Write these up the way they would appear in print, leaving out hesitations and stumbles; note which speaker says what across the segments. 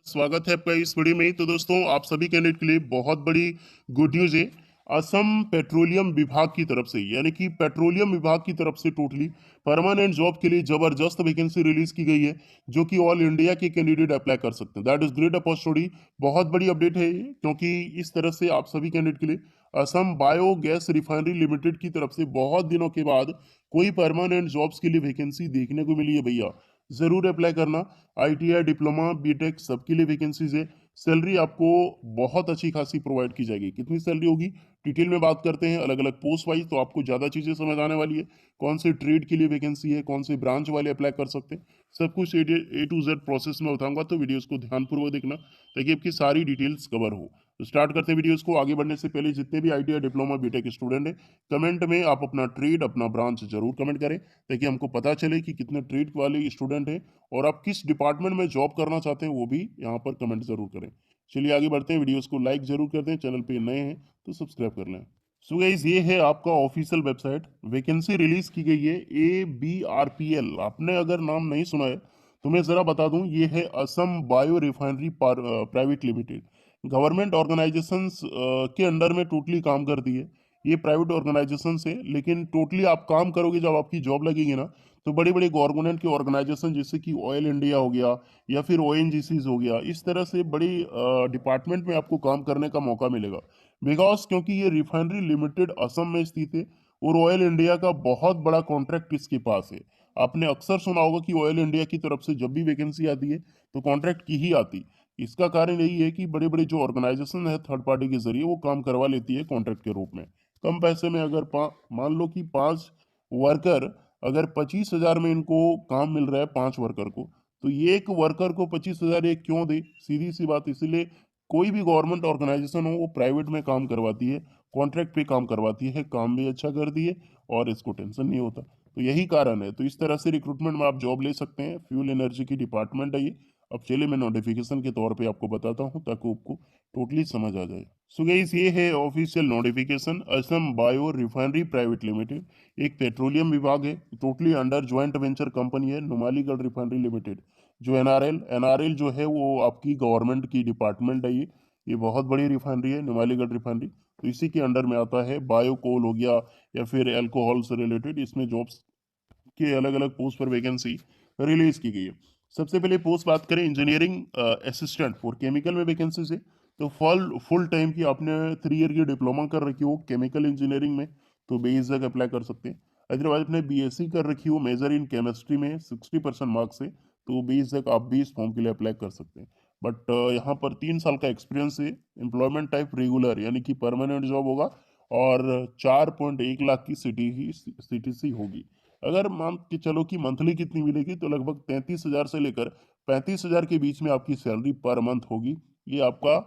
Speaker 1: स्वागत है आपका इस वीडियो में। तो दोस्तों, आप सभी कैंडिडेट के लिए बहुत बड़ी गुड न्यूज़ है। असम पेट्रोलियम विभाग की तरफ से, यानी कि पेट्रोलियम विभाग की तरफ से टोटली परमानेंट जॉब के लिए जबरदस्त वैकेंसी रिलीज की गई है, जो कि ऑल इंडिया के कैंडिडेट अप्लाई कर सकते हैं। That is great opportunity. बहुत बड़ी अपडेट है ये, क्योंकि इस तरह से आप सभी कैंडिडेट के लिए Assam bio gas refinery limited की तरफ से बहुत दिनों के बाद कोई परमानेंट जॉब्स के लिए वैकेंसी देखने को मिली है भैया। जरूर अप्लाई करना। आईटीआई, डिप्लोमा, बीटेक सबके लिए वैकेंसीज है। सैलरी आपको बहुत अच्छी खासी प्रोवाइड की जाएगी। कितनी सैलरी होगी डिटेल में बात करते हैं, अलग अलग पोस्ट वाइज, तो आपको ज़्यादा चीज़ें समझ आने वाली है। कौन से ट्रेड के लिए वैकेंसी है, कौन से ब्रांच वाले अप्लाई कर सकते हैं, सब कुछ ए टू जेड प्रोसेस में बताऊंगा। तो वीडियोस को ध्यानपूर्वक देखना ताकि आपकी सारी डिटेल्स कवर हो। तो स्टार्ट करते हैं वीडियोस को। आगे बढ़ने से पहले जितने भी आईटीआई, डिप्लोमा, बीटेक स्टूडेंट हैं, कमेंट में आप अपना ट्रेड, अपना ब्रांच जरूर कमेंट करें, ताकि हमको पता चले कि कितने ट्रेड वाले स्टूडेंट हैं और आप किस डिपार्टमेंट में जॉब करना चाहते हैं, वो भी यहाँ पर कमेंट जरूर करें। चलिए आगे बढ़ते हैं। वीडियोस को लाइक जरूर कर दें, चैनल पे नए हैं तो सब्सक्राइब कर लें। सो गाइस, ये है आपका ऑफिशियल वेबसाइट। वैकेंसी रिलीज की गई है ABRPL। आपने अगर नाम नहीं सुना है तो मैं ज़रा बता दूं, ये है Assam bio refinery private limited. Government organisations के अंडर में टोटली काम करती है। ये प्राइवेट ऑर्गेनाइजेशन है, लेकिन टोटली आप काम करोगे, जब आपकी जॉब लगेगी ना, तो बड़ी बड़ी गवर्नमेंट के ऑर्गेनाइजेशन जैसे कि ऑयल इंडिया हो गया या फिर ONGCs हो गया, इस तरह से बड़ी डिपार्टमेंट में आपको काम करने का मौका मिलेगा। बिकॉज क्योंकि ये रिफाइनरी लिमिटेड असम में स्थित है और ऑयल इंडिया का बहुत बड़ा कॉन्ट्रैक्ट इसके पास है। आपने अक्सर सुना होगा कि ऑयल इंडिया की तरफ से जब भी वैकेंसी आती है तो कॉन्ट्रैक्ट की ही आती। इसका कारण यही है कि बड़े बड़े जो ऑर्गेनाइजेशन है थर्ड पार्टी के जरिए वो काम करवा लेती है कॉन्ट्रैक्ट के रूप में। कम पैसे में अगर मान लो कि 5 वर्कर, अगर 25,000 में इनको काम मिल रहा है 5 वर्कर को, तो ये एक वर्कर को 25,000 एक क्यों दे? सीधी सी बात। इसीलिए कोई भी गवर्नमेंट ऑर्गेनाइजेशन हो वो प्राइवेट में काम करवाती है, कॉन्ट्रैक्ट पे काम करवाती है, काम भी अच्छा करती है और इसको टेंशन नहीं होता। तो यही कारण है। तो इस तरह से रिक्रूटमेंट में आप जॉब ले सकते हैं। फ्यूल एनर्जी की डिपार्टमेंट है ये। अब चलिए मैं नोटिफिकेशन के तौर पे आपको बताता हूँ ताकि आपको टोटली समझ आ जाए। सो गाइस, ये है official notification. Assam bio refinery private limited एक पेट्रोलियम विभाग है, totally under joint venture company है नुमालीगढ़ रिफाइनरी लिमिटेड। जो एनआरएल जो है वो आपकी गवर्नमेंट की डिपार्टमेंट है ये बहुत बड़ी रिफाइनरी है नुमालीगढ़ रिफाइनरी। तो इसी के अंडर में आता है। बायो कोल हो गया या फिर अल्कोहल से रिलेटेड, इसमें जॉब्स के अलग अलग पोस्ट पर वैकेंसी रिलीज की गई है। सबसे पहले पोस्ट बात करें, इंजीनियरिंग असिस्टेंट फॉर केमिकल में वैकेंसी है। तो फुल फुल टाइम की आपने 3 ईयर की डिप्लोमा कर रखी हो केमिकल इंजीनियरिंग में, तो बेझिझक अप्लाई कर सकते हैं। अदरवाइज आपने बीएससी कर रखी हो मेजर इन केमिस्ट्री में 60% मार्क्स से, तो बेझिझक आप भी इस फॉर्म के लिए अप्लाई कर सकते हैं। बट यहाँ पर 3 साल का एक्सपीरियंस है। एम्प्लॉयमेंट टाइप रेगुलर, यानी कि परमानेंट जॉब होगा और 4.1 लाख की सीटीसी होगी। अगर मान के चलो कि मंथली कितनी मिलेगी, तो लगभग 33,000 से लेकर 35,000 के बीच में आपकी सैलरी पर मंथ होगी। ये आपका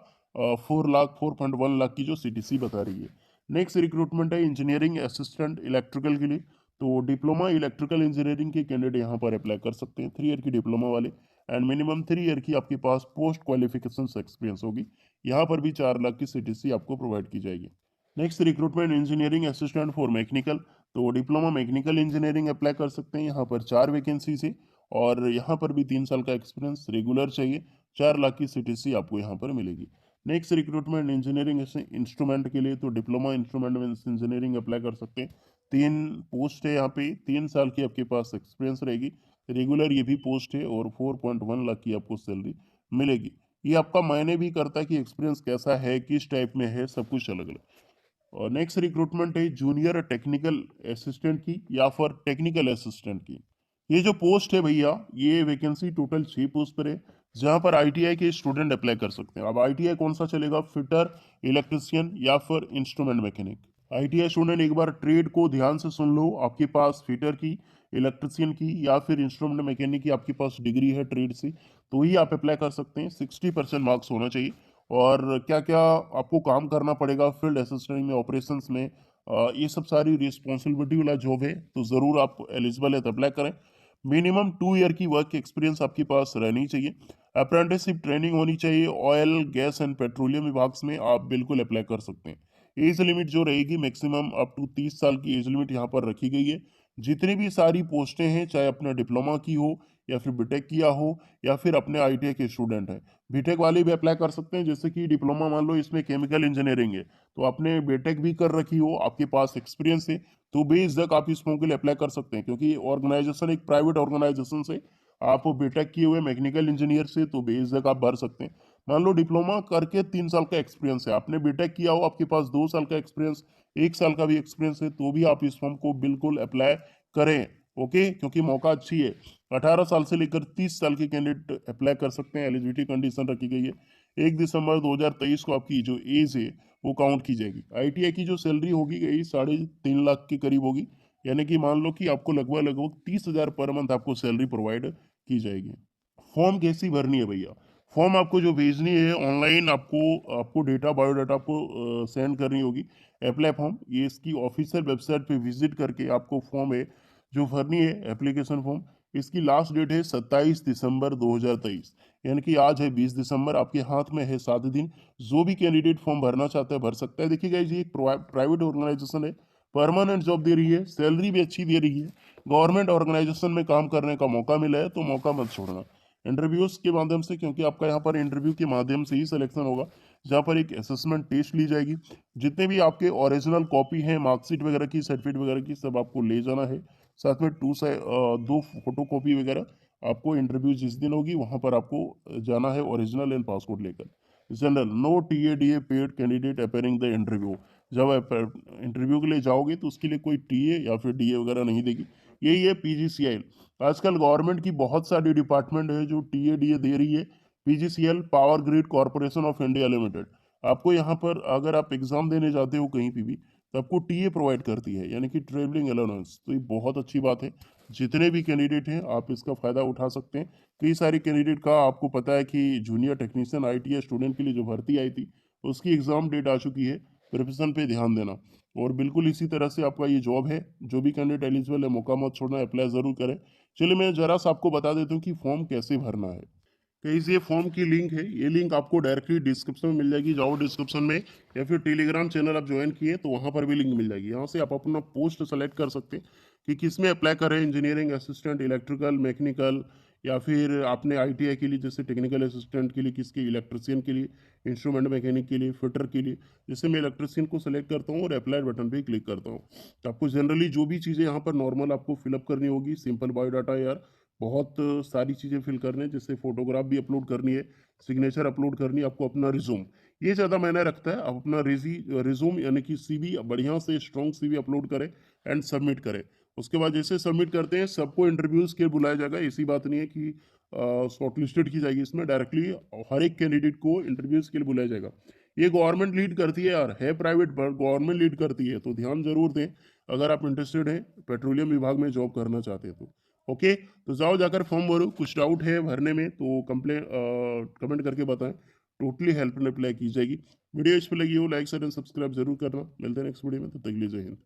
Speaker 1: 4.1 लाख की जो सीटीसी बता रही है। नेक्स्ट रिक्रूटमेंट है इंजीनियरिंग असिस्टेंट इलेक्ट्रिकल के लिए। तो डिप्लोमा इलेक्ट्रिकल इंजीनियरिंग के कैंडिडेट यहाँ पर अप्लाई कर सकते हैं, 3 ईयर की डिप्लोमा वाले। एंड मिनिमम 3 ईयर की आपके पास पोस्ट क्वालिफिकेशन एक्सपीरियंस होगी। यहाँ पर भी 4 लाख की सीटीसी आपको प्रोवाइड की जाएगी। Next recruitment engineering assistant for mechanical. तो डिप्लोमा मैकेनिकल इंजीनियरिंग अप्लाई कर सकते हैं। यहाँ पर 4 वैकेंसीज है और यहाँ पर भी 3 साल का एक्सपीरियंस रेगुलर चाहिए। 4 लाख की सीटीसी आपको यहाँ पर मिलेगी। नेक्स्ट रिक्रूटमेंट इंजीनियरिंग इंस्ट्रूमेंट के लिए। तो डिप्लोमा इंस्ट्रूमेंट में इंजीनियरिंग अप्लाई कर सकते हैं। 3 पोस्ट है यहाँ पे। 3 साल की आपके पास एक्सपीरियंस रहेगी। रेगुलर ये भी पोस्ट है और 4.1 लाख की आपको सैलरी मिलेगी। ये आपका मायने भी करता है कि एक्सपीरियंस कैसा है, किस टाइप में है, सब कुछ अलग अलग। और नेक्स्ट रिक्रूटमेंट है जूनियर टेक्निकल असिस्टेंट की या फिर टेक्निकल असिस्टेंट की। ये जो पोस्ट है भैया, ये वैकेंसी टोटल 6 पोस्ट पर है, जहां पर आईटीआई के स्टूडेंट अप्लाई कर सकते हैं। अब आईटीआई कौन सा चलेगा? फिटर, इलेक्ट्रिशियन या फिर इंस्ट्रूमेंट मैकेनिक। आईटीआई स्टूडेंट एक बार ट्रेड को ध्यान से सुन लो। आपके पास फिटर की, इलेक्ट्रिशियन की या फिर इंस्ट्रूमेंट मैकेनिक की आपके पास डिग्री है ट्रेड से, तो ही आप अप्लाई कर सकते हैं। 60% मार्क्स होना चाहिए। और क्या क्या आपको काम करना पड़ेगा फील्ड असिस्टेंट में, ऑपरेशंस में, ये सब सारी रिस्पॉन्सिबिलिटी वाला जॉब है। तो ज़रूर आप एलिजिबल है तो अप्लाई करें। मिनिमम 2 ईयर की वर्क एक्सपीरियंस आपके पास रहनी चाहिए। अप्रेंटिसशिप ट्रेनिंग होनी चाहिए। ऑयल गैस एंड पेट्रोलियम विभाग में आप बिल्कुल अप्लाई कर सकते हैं। एज लिमिट जो रहेगी मैक्सिमम अप टू 30 साल की एज लिमिट यहाँ पर रखी गई है। जितनी भी सारी पोस्टें हैं, चाहे अपना डिप्लोमा की हो या फिर बीटेक किया हो या फिर अपने आईटीआई के स्टूडेंट हैं। बीटेक वाले भी अप्लाई कर सकते हैं, जैसे कि डिप्लोमा मान लो इसमें केमिकल इंजीनियरिंग है, तो आपने बीटेक भी कर रखी हो, आपके पास एक्सपीरियंस है, तो बेझिझक आप इस फॉर्म के लिए अप्लाई कर सकते हैं, क्योंकि ऑर्गेनाइजेशन एक प्राइवेट ऑर्गेनाइजेशन से, आप बीटेक किए हुए मैकेनिकल इंजीनियर से, तो बेझिझक आप भर सकते हैं। मान लो डिप्लोमा करके 3 साल का एक्सपीरियंस है, आपने बीटेक किया हो, आपके पास 2 साल का एक्सपीरियंस, 1 साल का भी एक्सपीरियंस है, तो भी आप इस फॉर्म को बिल्कुल अप्लाई करें। ओके, क्योंकि मौका अच्छी है। 18 साल से लेकर 30 साल के कैंडिडेट अप्लाई कर सकते हैं। एलिजिबिलिटी कंडीशन रखी गई है, 1 दिसंबर 2023 को आपकी जो एज है वो काउंट की जाएगी। आईटीआई की जो सैलरी होगी यही 3.5 लाख के करीब होगी, यानी कि मान लो कि आपको लगभग लगभग 30,000 पर मंथ आपको सैलरी प्रोवाइड की जाएगी। फॉर्म कैसी भरनी है भैया? फॉर्म आपको जो भेजनी है ऑनलाइन, आपको आपको डेटा बायोडाटा आपको सेंड करनी होगी। अप्लाई फॉर्म ये इसकी ऑफिशियल वेबसाइट पे विजिट करके आपको फॉर्म है जो भरनी है, एप्लीकेशन फॉर्म। इसकी लास्ट डेट है 27 दिसंबर 2023, यानी कि आज है 20 दिसंबर, आपके हाथ में है 7 दिन। जो भी कैंडिडेट फॉर्म भरना चाहता है भर सकता है। देखिए गाइस, ये एक प्राइवेट ऑर्गेनाइजेशन है, परमानेंट जॉब दे रही है, सैलरी भी अच्छी दे रही है, गवर्नमेंट ऑर्गेनाइजेशन में काम करने का मौका मिला है, तो मौका मत छोड़ना। इंटरव्यूज के माध्यम से, क्योंकि आपका यहाँ पर इंटरव्यू के माध्यम से ही सिलेक्शन होगा, जहाँ पर एक असेसमेंट टेस्ट ली जाएगी। जितने भी आपके ओरिजिनल कॉपी हैं मार्कशीट वगैरह की, सर्टिफिकेट वगैरह की, सब आपको ले जाना है। साथ में 2 फोटो कॉपी वगैरह आपको, इंटरव्यू जिस दिन होगी वहाँ पर आपको जाना है ओरिजिनल एंड पासपोर्ट लेकर। General, no TA paid candidate appearing the interview. जब आप इंटरव्यू के लिए जाओगे तो उसके लिए कोई टीए या फिर डीए वगैरह नहीं देगी। यही है पीजीसीआई। आजकल गवर्नमेंट की बहुत सारी डिपार्टमेंट है जो टीए डीए दे रही है। PGCL, power grid corporation of India limited, आपको यहाँ पर अगर आप एग्जाम देने जाते हो कहीं भी तो आपको टीए प्रोवाइड करती है, यानी कि ट्रेवलिंग अलाउंस। तो ये बहुत अच्छी बात है। जितने भी कैंडिडेट हैं आप इसका फायदा उठा सकते हैं। कई सारे कैंडिडेट का आपको पता है कि जूनियर टेक्नीशियन आईटीआई स्टूडेंट के लिए जो भर्ती आई थी उसकी एग्जाम डेट आ चुकी है। प्रिपरेशन पे ध्यान देना। और बिल्कुल इसी तरह से आपका ये जॉब है, जो भी कैंडिडेट एलिजिबल है मौका मत छोड़ना, अप्लाई जरूर करें। चलिए मैं जरा सा आपको बता देता हूँ कि फॉर्म कैसे भरना है। कहीं से ये फॉर्म की लिंक है, ये लिंक आपको डायरेक्टली डिस्क्रिप्शन में मिल जाएगी। जाओ डिस्क्रिप्शन में, या फिर टेलीग्राम चैनल आप ज्वाइन किए तो वहाँ पर भी लिंक मिल जाएगी। यहाँ से आप अपना पोस्ट सेलेक्ट कर सकते हैं कि किस में अप्लाई करें, इंजीनियरिंग असिस्टेंट, इलेक्ट्रिकल, मैकेनिकल, या फिर आपने आईटीआई के लिए जैसे टेक्निकल असिस्टेंट के लिए, किसके इलेक्ट्रिशियन के लिए, इंस्ट्रूमेंट मैकेनिक के लिए, फिटर के लिए। जैसे मैं इलेक्ट्रिशियन को सेलेक्ट करता हूँ और अप्लाई बटन पर क्लिक करता हूँ, तो आपको जनरली जो भी चीज़ें यहाँ पर नॉर्मल आपको फिलअप करनी होगी, सिंपल बायोडाटा यार, बहुत सारी चीज़ें फिल करने हैं, जैसे फोटोग्राफ भी अपलोड करनी है, सिग्नेचर अपलोड करनी है, आपको अपना रिज्यूम, ये ज़्यादा मायने रखता है। आप अपना रिज्यूम यानी कि सीवी बढ़िया से स्ट्रॉन्ग सीवी अपलोड करें एंड सबमिट करें। उसके बाद जैसे सबमिट करते हैं सबको इंटरव्यूज़ के लिए बुलाया जाएगा। ऐसी बात नहीं है कि शॉर्टलिस्टेड की जाएगी, इसमें डायरेक्टली हर एक कैंडिडेट को इंटरव्यूज़ के लिए बुलाया जाएगा। ये गवर्नमेंट लीड करती है यार, है प्राइवेट पर गवर्नमेंट लीड करती है, तो ध्यान जरूर दें अगर आप इंटरेस्टेड हैं, पेट्रोलियम विभाग में जॉब करना चाहते हैं तो। ओके, तो जाओ जाकर फॉर्म भरो। कुछ डाउट है भरने में तो कमेंट करके बताएं, टोटली हेल्प एंड रिप्लाई की जाएगी। वीडियो इस पर लगी हो लाइक शेयर एंड सब्सक्राइब जरूर करना। मिलते हैं नेक्स्ट वीडियो में, तब तक के लिए जय हिंद।